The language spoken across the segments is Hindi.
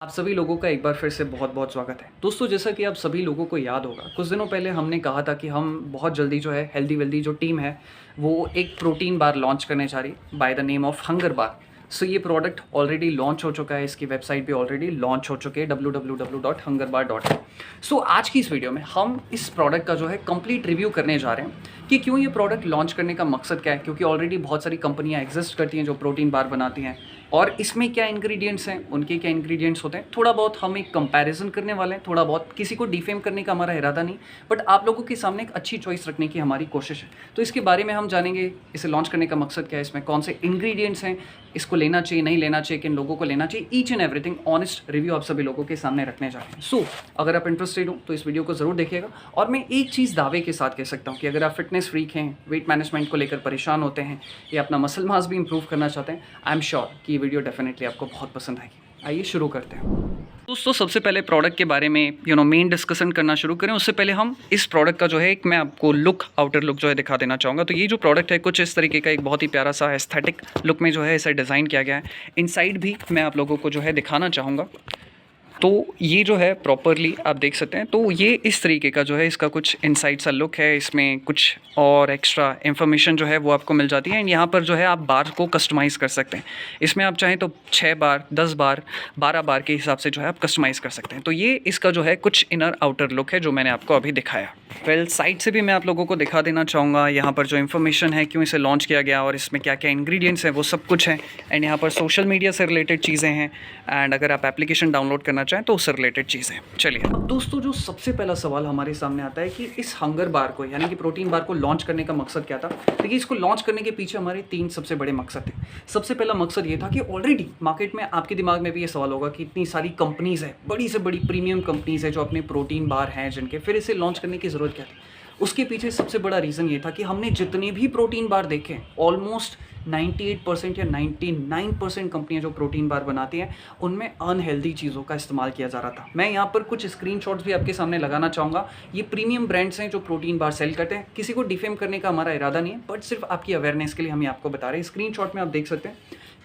आप सभी लोगों का एक बार फिर से बहुत बहुत स्वागत है दोस्तों। जैसा कि आप सभी लोगों को याद होगा, कुछ दिनों पहले हमने कहा था कि हम बहुत जल्दी जो है हेल्दी वेल्दी जो टीम है वो एक प्रोटीन बार लॉन्च करने जा रही by the name of hunger bar. So ये प्रोडक्ट ऑलरेडी लॉन्च हो चुका है, इसकी वेबसाइट भी ऑलरेडी लॉन्च हो चुकी है www.hungerbar.in। सो आज की इस वीडियो में हम इस प्रोडक्ट का जो है कंप्लीट रिव्यू करने जा रहे हैं कि क्यों ये प्रोडक्ट लॉन्च करने का मकसद क्या है, क्योंकि ऑलरेडी बहुत सारी कंपनियां एग्जिस्ट करती हैं जो प्रोटीन बार बनाती हैं, और इसमें क्या इंग्रेडिएंट्स हैं, उनके क्या इंग्रेडिएंट्स होते हैं। थोड़ा बहुत हम एक कंपैरिजन करने वाले हैं, थोड़ा बहुत किसी को डिफेम करने का हमारा इरादा नहीं, बट आप लोगों के सामने एक अच्छी चॉइस रखने की हमारी कोशिश है। तो इसके बारे में हम जानेंगे, इसे लॉन्च करने का मकसद क्या है, इसमें कौन से इंग्रेडिएंट्स हैं, इसको लेना चाहिए नहीं लेना चाहिए, किन लोगों को लेना चाहिए, each and everything honest review आप सभी लोगों के सामने रखने जा रहे हैं। सो अगर आप इंटरेस्टेड हो तो इस वीडियो को ज़रूर देखिएगा। और मैं एक चीज़ दावे के साथ कह सकता हूँ कि अगर आप फिटनेस फ्रीक हैं, वेट मैनेजमेंट को लेकर परेशान होते हैं या अपना मसल मास भी इंप्रूव करना चाहते हैं, आई एम श्योर कि ये वीडियो डेफिनेटली आपको बहुत पसंद आएगी। आइए शुरू करते हैं दोस्तों। सबसे पहले प्रोडक्ट के बारे में मेन डिस्कशन करना शुरू करें उससे पहले हम इस प्रोडक्ट का जो है एक मैं आपको आउटर लुक जो है दिखा देना चाहूँगा। तो ये जो प्रोडक्ट है कुछ इस तरीके का एक बहुत ही प्यारा सा एस्थेटिक लुक में जो है इसे डिज़ाइन किया गया है। इनसाइड भी मैं आप लोगों को जो है दिखाना चाहूँगा। तो ये जो है प्रॉपरली आप देख सकते हैं, तो ये इस तरीके का जो है इसका कुछ इनसाइड सा लुक है। इसमें कुछ और एक्स्ट्रा इन्फॉर्मेशन जो है वो आपको मिल जाती है। एंड यहाँ पर जो है आप बार को कस्टमाइज़ कर सकते हैं। इसमें आप चाहें तो 6 बार, 10 बार, 12 बार के हिसाब से जो है आप कस्टमाइज़ कर सकते हैं। तो ये इसका जो है कुछ इनर आउटर लुक है जो मैंने आपको अभी दिखाया। साइड से भी मैं आप लोगों को दिखा देना चाहूँगा। यहाँ पर जो इन्फॉर्मेशन है, क्यों इसे लॉन्च किया गया और इसमें क्या क्या इंग्रेडिएंट्स हैं, वो सब कुछ है। एंड यहाँ पर सोशल मीडिया से रिलेटेड चीज़ें हैं, एंड अगर आप एप्लीकेशन डाउनलोड करना चाहें तो उससे रिलेटेड चीज़ें। चलिए अब दोस्तों, जो सबसे पहला सवाल हमारे सामने आता है कि इस हंगर बार को यानी कि प्रोटीन बार को लॉन्च करने का मकसद क्या था। देखिए, इसको लॉन्च करने के पीछे हमारे 3 सबसे बड़े मकसद थे। सबसे पहला मकसद ये था कि ऑलरेडी मार्केट में आपके दिमाग में भी ये सवाल होगा कि इतनी सारी कंपनीज़ है, बड़ी से बड़ी प्रीमियम कंपनीज़ है जो अपने प्रोटीन बार हैं जिनके, फिर इसे लॉन्च करने की ज़रूरत क्या थी। उसके पीछे सबसे बड़ा रीज़न ये था कि हमने जितने भी प्रोटीन बार देखे, ऑलमोस्ट 98% या 99% कंपनियां जो प्रोटीन बार बनाती हैं उनमें अनहेल्दी चीज़ों का इस्तेमाल किया जा रहा था। मैं यहाँ पर कुछ स्क्रीनशॉट्स भी आपके सामने लगाना चाहूँगा। ये प्रीमियम ब्रांड्स हैं जो प्रोटीन बार सेल करते हैं। किसी को डिफेम करने का हमारा इरादा नहीं है, बट सिर्फ आपकी अवेयरनेस के लिए हम आपको बता रहे हैं। स्क्रीनशॉट में आप देख सकते हैं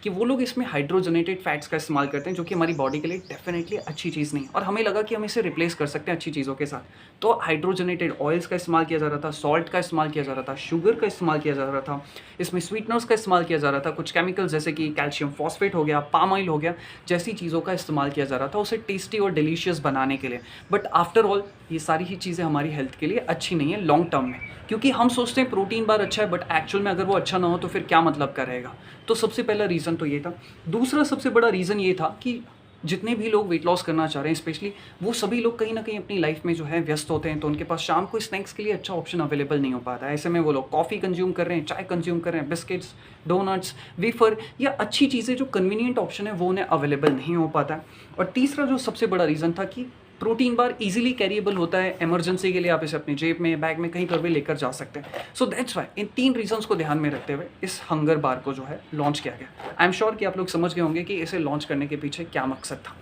कि वो लोग इसमें हाइड्रोजनेटेड फैट्स का इस्तेमाल करते हैं, जो कि हमारी बॉडी के लिए डेफिनेटली अच्छी चीज़ नहीं है। और हमें लगा कि हम इसे रिप्लेस कर सकते हैं अच्छी चीज़ों के साथ। तो हाइड्रोजनेटेड ऑयल्स का इस्तेमाल किया जा रहा था, सॉल्ट का इस्तेमाल किया जा रहा था, शुगर का इस्तेमाल किया जा रहा था, इसमें स्वीटनर्स का इस्तेमाल किया जा रहा था, कुछ केमिकल्स जैसे कि कैल्शियम फॉस्फेट हो गया, पाम ऑयल हो गया, जैसी चीज़ों का इस्तेमाल किया जा रहा था उसे टेस्टी और डिलीशियस बनाने के लिए। बट आफ्टर ऑल ये सारी ही चीज़ें हमारी हेल्थ के लिए अच्छी नहीं है लॉन्ग टर्म में, क्योंकि हम सोचते हैं प्रोटीन बार अच्छा है, बट एक्चुअल में अगर वो अच्छा ना हो तो फिर क्या मतलब का रहेगा। तो सबसे पहला रीज़न तो ये था। दूसरा सबसे बड़ा रीज़न ये था कि जितने भी लोग वेट लॉस करना चाह रहे हैं, स्पेशली वो सभी लोग कहीं ना कहीं अपनी लाइफ में जो है व्यस्त होते हैं, तो उनके पास शाम को स्नैक्स के लिए अच्छा ऑप्शन अवेलेबल नहीं हो पाता है। ऐसे में वो लोग कॉफ़ी कंज्यूम कर रहे हैं, चाय कंज्यूम कर रहे हैं, बिस्किट्स, डोनट्स, वेफर या अच्छी चीज़ें जो कन्वीनियंट ऑप्शन है वो उन्हें अवेलेबल नहीं हो पाता है। और तीसरा जो सबसे बड़ा रीज़न था कि प्रोटीन बार इजीली कैरिएबल होता है, इमरजेंसी के लिए आप इसे अपनी जेब में, बैग में, कहीं पर भी लेकर जा सकते हैं। So that's why in 3 reasons को ध्यान में रखते हुए इस हंगर बार को जो है लॉन्च किया गया। आई एम श्योर कि आप लोग समझ गए होंगे कि इसे लॉन्च करने के पीछे क्या मकसद था।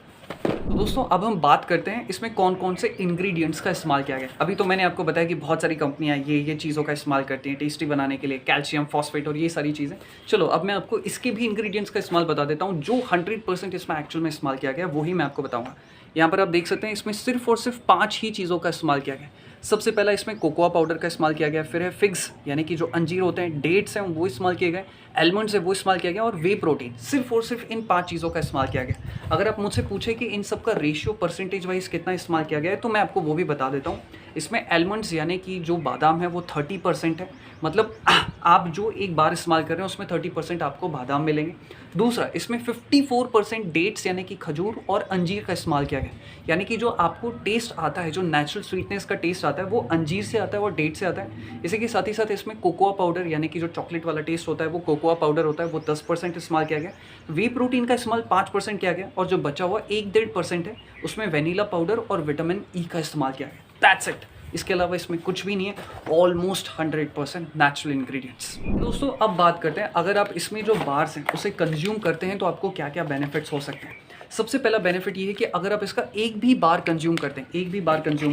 तो दोस्तों, अब हम बात करते हैं इसमें कौन कौन से इंग्रेडिएंट्स का इस्तेमाल किया गया। अभी तो मैंने आपको बताया कि बहुत सारी कंपनियां ये चीज़ों का इस्तेमाल करती हैं टेस्टी बनाने के लिए, कैल्शियम फॉस्फेट और ये सारी चीज़ें। चलो अब मैं आपको इसके भी इंग्रेडिएंट्स का इस्तेमाल बता देता हूँ। जो 100% इसमें एक्चुअल में इस्तेमाल किया गया वही मैं आपको बताऊँगा। यहाँ पर आप देख सकते हैं इसमें सिर्फ और सिर्फ 5 ही चीज़ों का इस्तेमाल किया गया। सबसे पहला इसमें कोकोआ पाउडर का इस्तेमाल किया गया, फिर है फिग्स यानी कि जो अंजीर होते हैं, डेट्स हैं वो इस्तेमाल किए गए, एलमंड्स है वो इस्तेमाल किया गया, और वे प्रोटीन। सिर्फ और सिर्फ इन 5 चीज़ों का इस्तेमाल किया गया। अगर आप मुझसे पूछे कि इन सब का रेशियो परसेंटेज वाइज कितना इस्तेमाल किया गया है, तो मैं आपको वो भी बता देता हूँ। इसमें एलमंड्स यानी कि जो बादाम है वो 30% है, मतलब आप जो एक बार इस्तेमाल कर रहे हैं उसमें 30% आपको बादाम मिलेंगे। दूसरा, इसमें 54% डेट्स यानी कि खजूर और अंजीर का इस्तेमाल किया गया, यानी कि जो आपको टेस्ट आता है, जो नेचुरल स्वीटनेस का टेस्ट आता है वो अंजीर से आता है और डेट से आता है। इसी के साथ ही साथ इसमें कोकोआ पाउडर यानी कि जो चॉकलेट वाला टेस्ट होता है वो कोकोआ पाउडर होता है, वो 10% इस्तेमाल किया गया। वे प्रोटीन का इस्तेमाल 5% किया गया, और जो बचा हुआ 1-1.5% है उसमें वेनिला पाउडर और विटामिन ई का इस्तेमाल किया गया। That's it. इसके अलावा इसमें कुछ भी नहीं है, ऑलमोस्ट 100% नेचुरल इंग्रेडिएंट्स। दोस्तों, अब बात करते हैं अगर आप इसमें जो बार्स हैं उसे कंज्यूम करते हैं तो आपको क्या क्या बेनिफिट्स हो सकते हैं। सबसे पहला बेनिफिट ये है कि अगर आप इसका एक भी बार कंज्यूम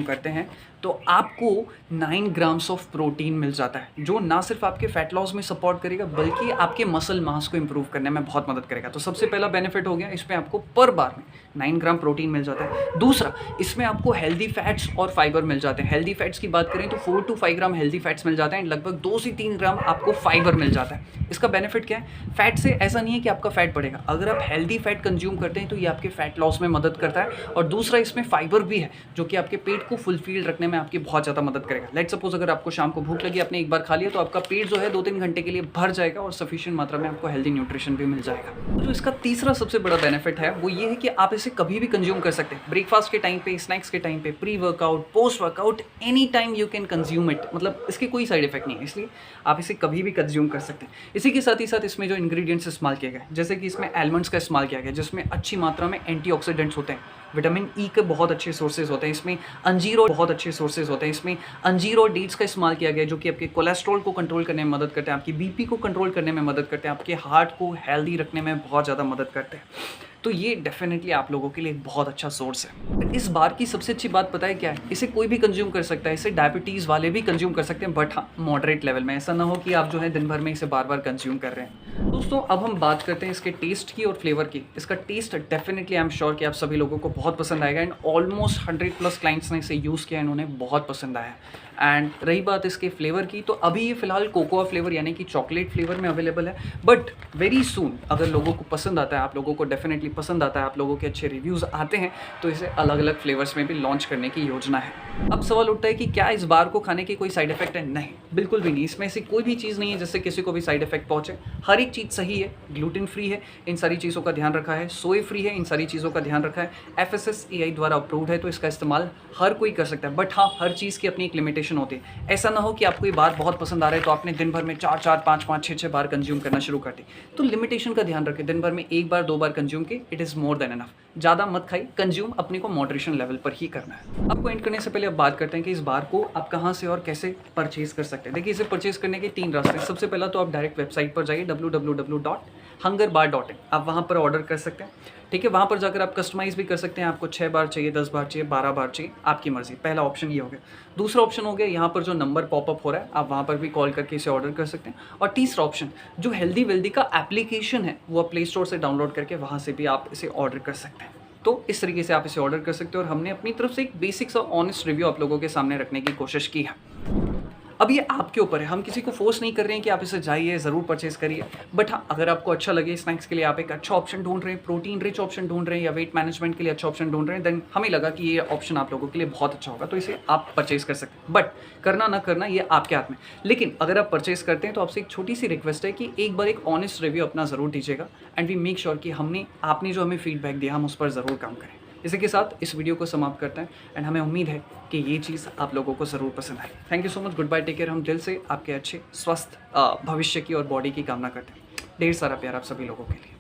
करते हैं तो आपको 9 ग्राम्स ऑफ प्रोटीन मिल जाता है, जो ना सिर्फ आपके फैट लॉस में सपोर्ट करेगा बल्कि आपके मसल मास को इंप्रूव करने में बहुत मदद करेगा। तो सबसे पहला बेनिफिट हो गया, इसमें आपको पर बार में 9 ग्राम प्रोटीन मिल जाता है। दूसरा, इसमें आपको हेल्दी फैट्स और फाइबर मिल जाते हैं। हेल्दी फैट्स की बात करें तो 4 to 5 ग्राम हेल्दी फैट्स मिल जाते हैं, लगभग 2 से 3 ग्राम आपको फाइबर मिल जाता है। इसका बेनिफिट क्या है? फैट से ऐसा नहीं है कि आपका फैट बढ़ेगा, अगर आप हेल्दी फैट कंज्यूम करते हैं तो ये आपके फैट लॉस में मदद करता है। और दूसरा, इसमें फाइबर भी है जो कि आपके पेट को फुलफिल रखने में आपकी बहुत ज़्यादा मदद करेगा। लेट्स सपोज अगर आपको शाम को भूख लगी, आपने एक बार खा लिया, तो आपका पेट जो है 2-3 घंटे के लिए भर जाएगा और सफिशिएंट मात्रा में आपको हेल्दी न्यूट्रिशन भी मिल जाएगा। तो इसका तीसरा सबसे बड़ा बेनिफिट है वो ये है कि आप इसे कभी भी कंज्यूम कर सकते हैं, ब्रेकफास्ट के टाइम पे, स्नैक्स के टाइम पे, pre workout, post workout, any time you can consume it. मतलब इसके कोई साइड इफेक्ट नहीं है, इसलिए आप इसे कभी भी कंज्यूम कर सकते हैं। इसी के साथ ही साथ इसमें जो इंग्रेडिएंट्स इस्तेमाल किए गए, जैसे कि इसमें आलमंड्स का इस्तेमाल किया गया जिसमें अच्छी मात्रा में एंटीऑक्सीडेंट्स होते हैं, विटामिन ई के बहुत अच्छे सोर्सेज होते हैं, इसमें अंजीर और बहुत अच्छे सोर्सेज होते हैं, इसमें अंजीर और डेट्स का इस्तेमाल किया गया जो कि आपके कोलेस्ट्रॉल को कंट्रोल करने में मदद करते हैं, आपकी बीपी को कंट्रोल करने में मदद करते हैं, आपके हार्ट को हेल्दी रखने में बहुत ज़्यादा मदद करते हैं। तो ये डेफिनेटली आप लोगों के लिए एक बहुत अच्छा सोर्स है। इस बार की सबसे अच्छी बात पता है क्या है? इसे कोई भी कंज्यूम कर सकता है, इसे डायबिटीज़ वाले भी कंज्यूम कर सकते हैं, बट हाँ मॉडरेट लेवल में। ऐसा ना हो कि आप जो है दिन भर में इसे बार बार कंज्यूम कर रहे हैं। दोस्तों अब हम बात करते हैं इसके टेस्ट की और फ्लेवर की। इसका taste definitely I am sure कि आप सभी लोगों को बहुत पसंद आएगा एंड ऑलमोस्ट 100+ क्लाइंट्स ने इसे यूज़ किया, इन्होंने बहुत पसंद आया। एंड रही बात इसके फ्लेवर की, तो अभी ये फिलहाल कोकोआ फ्लेवर यानी कि चॉकलेट फ्लेवर में अवेलेबल है, बट वेरी सून अगर लोगों को पसंद आता है, आप लोगों को डेफिनेटली पसंद आता है, आप लोगों के अच्छे रिव्यूज़ आते हैं, तो इसे अलग अलग फ्लेवर्स में भी लॉन्च करने की योजना है। अब सवाल उठता है कि क्या इस बार को खाने के कोई साइड इफेक्ट है? नहीं, बिल्कुल भी नहीं। इसमें ऐसी कोई भी चीज़ नहीं है जिससे किसी को भी साइड इफेक्ट पहुंचे। हर एक चीज़ सही है, ग्लूटेन फ्री है, इन सारी चीज़ों का ध्यान रखा है, सोए फ्री है, इन सारी चीज़ों का ध्यान रखा है, FSSAI द्वारा अप्रूव्ड है, तो इसका इस्तेमाल हर कोई कर सकता है। बट हाँ, हर चीज़ की अपनी एक लिमिटेशन होती है। ऐसा ना हो कि आपको ये बार बहुत पसंद आ रहा है तो आपने दिन भर में 4-4, 5-5, 6-6 बार कंज्यूम करना शुरू कर दी। तो लिमिटेशन का ध्यान रखें, दिन भर में 1 बार 2 बार कंज्यूम के it is more than enough. ज़्यादा मत खाइए, कंज्यूम अपने को मॉडरेशन लेवल पर ही करना है। आपको एंड करने से पहले अब बात करते हैं कि इस बार को आप कहाँ से और कैसे परचेज कर सकते हैं। देखिए, इसे परचेज करने के 3 रास्ते हैं। सबसे पहला तो आप डायरेक्ट वेबसाइट पर जाइए www.hungerbar.in, आप वहाँ पर ऑर्डर कर सकते हैं। ठीक है, वहाँ पर जाकर आप कस्टमाइज़ भी कर सकते हैं, आपको 6 बार चाहिए, 10 बार चाहिए, 12 बार चाहिए, आपकी मर्ज़ी। पहला ऑप्शन ये हो गया। दूसरा ऑप्शन हो गया, यहाँ पर जो नंबर पॉपअप हो रहा है आप वहाँ पर भी कॉल करके इसे ऑर्डर कर सकते हैं। और तीसरा ऑप्शन, जो हेल्दी वेल्दी का एप्लीकेशन है वो आप प्ले स्टोर से डाउनलोड करके वहाँ से भी आप इसे ऑर्डर कर सकते हैं। तो इस तरीके से आप इसे ऑर्डर कर सकते हो और हमने अपनी तरफ से एक बेसिक सा ऑनेस्ट रिव्यू आप लोगों के सामने रखने की कोशिश की है। अब ये आपके ऊपर है, हम किसी को फोर्स नहीं कर रहे हैं कि आप इसे जाइए ज़रूर परचेज करिए। बट हाँ, अगर आपको अच्छा लगे, स्नैक्स के लिए आप एक अच्छा ऑप्शन ढूंढ रहे हैं, प्रोटीन रिच ऑप्शन ढूंढ रहे हैं या वेट मैनेजमेंट के लिए अच्छा ऑप्शन ढूंढ रहे हैं, देन हमें लगा कि ये ऑप्शन आप लोगों के लिए बहुत अच्छा होगा, तो इसे आप परचेज कर सकते हैं। बट करना ना करना ये आपके हाथ में। लेकिन अगर आप परचेज करते हैं तो आपसे एक छोटी सी रिक्वेस्ट है कि एक बार एक ऑनेस्ट रिव्यू अपना ज़रूर दीजिएगा एंड वी मेक श्योर कि आपने जो हमें फीडबैक दिया हम उस पर ज़रूर काम करें। इसी के साथ इस वीडियो को समाप्त करते हैं एंड हमें उम्मीद है कि ये चीज़ आप लोगों को ज़रूर पसंद आए। Thank you so much, goodbye, take care. हम दिल से आपके अच्छे स्वस्थ भविष्य की और बॉडी की कामना करते हैं। ढेर सारा प्यार आप सभी लोगों के लिए।